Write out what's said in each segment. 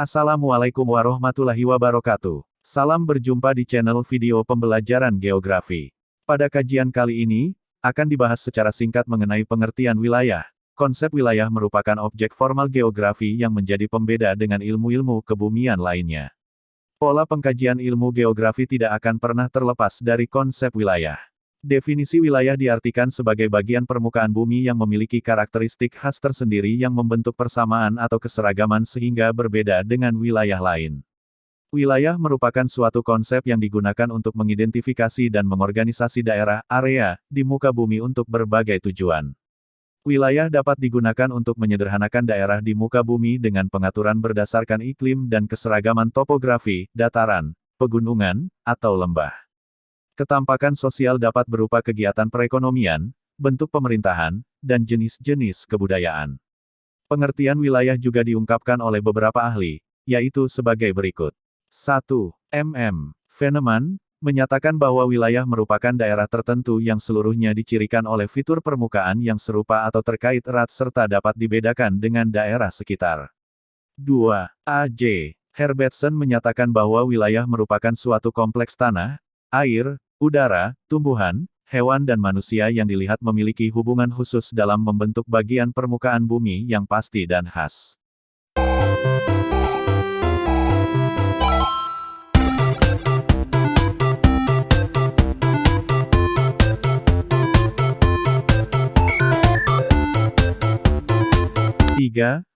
Assalamualaikum warahmatullahi wabarakatuh. Salam berjumpa di channel video pembelajaran geografi. Pada kajian kali ini, akan dibahas secara singkat mengenai pengertian wilayah. Konsep wilayah merupakan objek formal geografi yang menjadi pembeda dengan ilmu-ilmu kebumian lainnya. Pola pengkajian ilmu geografi tidak akan pernah terlepas dari konsep wilayah. Definisi wilayah diartikan sebagai bagian permukaan bumi yang memiliki karakteristik khas tersendiri yang membentuk persamaan atau keseragaman sehingga berbeda dengan wilayah lain. Wilayah merupakan suatu konsep yang digunakan untuk mengidentifikasi dan mengorganisasi daerah, area, di muka bumi untuk berbagai tujuan. Wilayah dapat digunakan untuk menyederhanakan daerah di muka bumi dengan pengaturan berdasarkan iklim dan keseragaman topografi, dataran, pegunungan, atau lembah. Ketampakan sosial dapat berupa kegiatan perekonomian, bentuk pemerintahan, dan jenis-jenis kebudayaan. Pengertian wilayah juga diungkapkan oleh beberapa ahli, yaitu sebagai berikut. 1. Veneman menyatakan bahwa wilayah merupakan daerah tertentu yang seluruhnya dicirikan oleh fitur permukaan yang serupa atau terkait erat serta dapat dibedakan dengan daerah sekitar. 2. A.J. Herbertson menyatakan bahwa wilayah merupakan suatu kompleks tanah, air, udara, tumbuhan, hewan dan manusia yang dilihat memiliki hubungan khusus dalam membentuk bagian permukaan bumi yang pasti dan khas.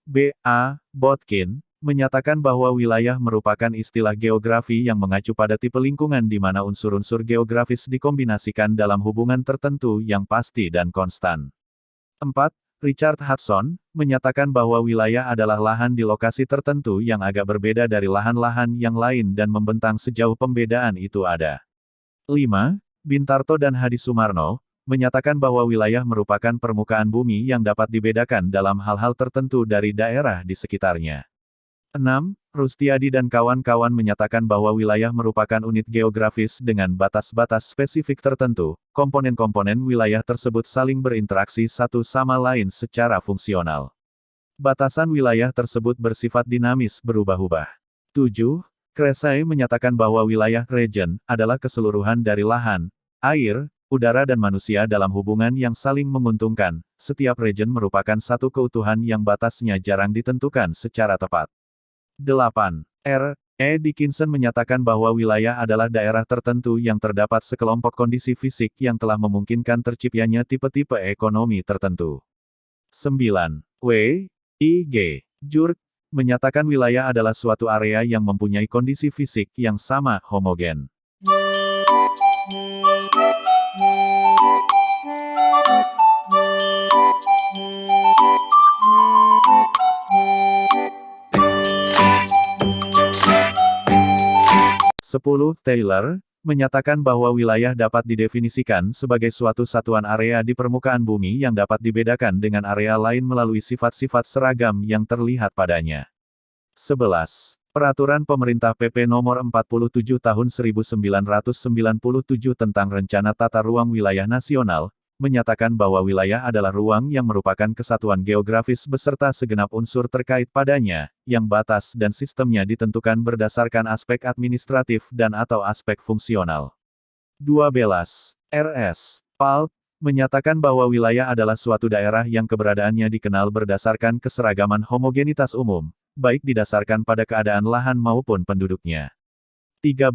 B.A. Botkin menyatakan bahwa wilayah merupakan istilah geografi yang mengacu pada tipe lingkungan di mana unsur-unsur geografis dikombinasikan dalam hubungan tertentu yang pasti dan konstan. 4. Richard Hudson menyatakan bahwa wilayah adalah lahan di lokasi tertentu yang agak berbeda dari lahan-lahan yang lain dan membentang sejauh pembedaan itu ada. 5. Bintarto dan Hadi Sumarno menyatakan bahwa wilayah merupakan permukaan bumi yang dapat dibedakan dalam hal-hal tertentu dari daerah di sekitarnya. 6. Rustiadi dan kawan-kawan menyatakan bahwa wilayah merupakan unit geografis dengan batas-batas spesifik tertentu. Komponen-komponen wilayah tersebut saling berinteraksi satu sama lain secara fungsional. Batasan wilayah tersebut bersifat dinamis berubah-ubah. 7. Kresai menyatakan bahwa wilayah region adalah keseluruhan dari lahan, air, udara dan manusia dalam hubungan yang saling menguntungkan. Setiap region merupakan satu keutuhan yang batasnya jarang ditentukan secara tepat. 8. R. E. Dickinson menyatakan bahwa wilayah adalah daerah tertentu yang terdapat sekelompok kondisi fisik yang telah memungkinkan terciptanya tipe-tipe ekonomi tertentu. 9. W. I. G. Jurg menyatakan wilayah adalah suatu area yang mempunyai kondisi fisik yang sama, homogen. Taylor menyatakan bahwa wilayah dapat didefinisikan sebagai suatu satuan area di permukaan bumi yang dapat dibedakan dengan area lain melalui sifat-sifat seragam yang terlihat padanya. 11. Peraturan Pemerintah PP Nomor 47 Tahun 1997 tentang Rencana Tata Ruang Wilayah Nasional, menyatakan bahwa wilayah adalah ruang yang merupakan kesatuan geografis beserta segenap unsur terkait padanya, yang batas dan sistemnya ditentukan berdasarkan aspek administratif dan atau aspek fungsional. 12. R.S. Palt menyatakan bahwa wilayah adalah suatu daerah yang keberadaannya dikenal berdasarkan keseragaman homogenitas umum, baik didasarkan pada keadaan lahan maupun penduduknya. 13.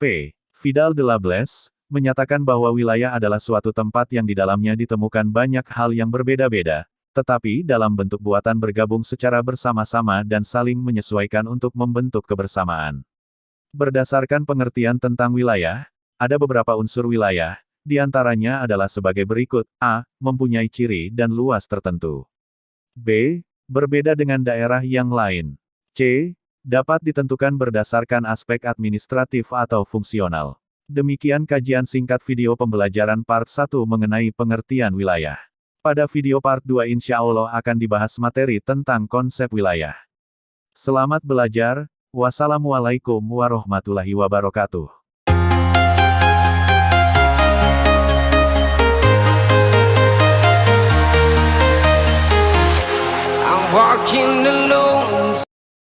P. Vidal de Lables menyatakan bahwa wilayah adalah suatu tempat yang di dalamnya ditemukan banyak hal yang berbeda-beda, tetapi dalam bentuk buatan bergabung secara bersama-sama dan saling menyesuaikan untuk membentuk kebersamaan. Berdasarkan pengertian tentang wilayah, ada beberapa unsur wilayah, di antaranya adalah sebagai berikut. A. Mempunyai ciri dan luas tertentu. B. Berbeda dengan daerah yang lain. C. Dapat ditentukan berdasarkan aspek administratif atau fungsional. Demikian kajian singkat video pembelajaran part 1 mengenai pengertian wilayah. Pada video part 2 insya Allah akan dibahas materi tentang konsep wilayah. Selamat belajar, wassalamualaikum warahmatullahi wabarakatuh. I'm walking alone.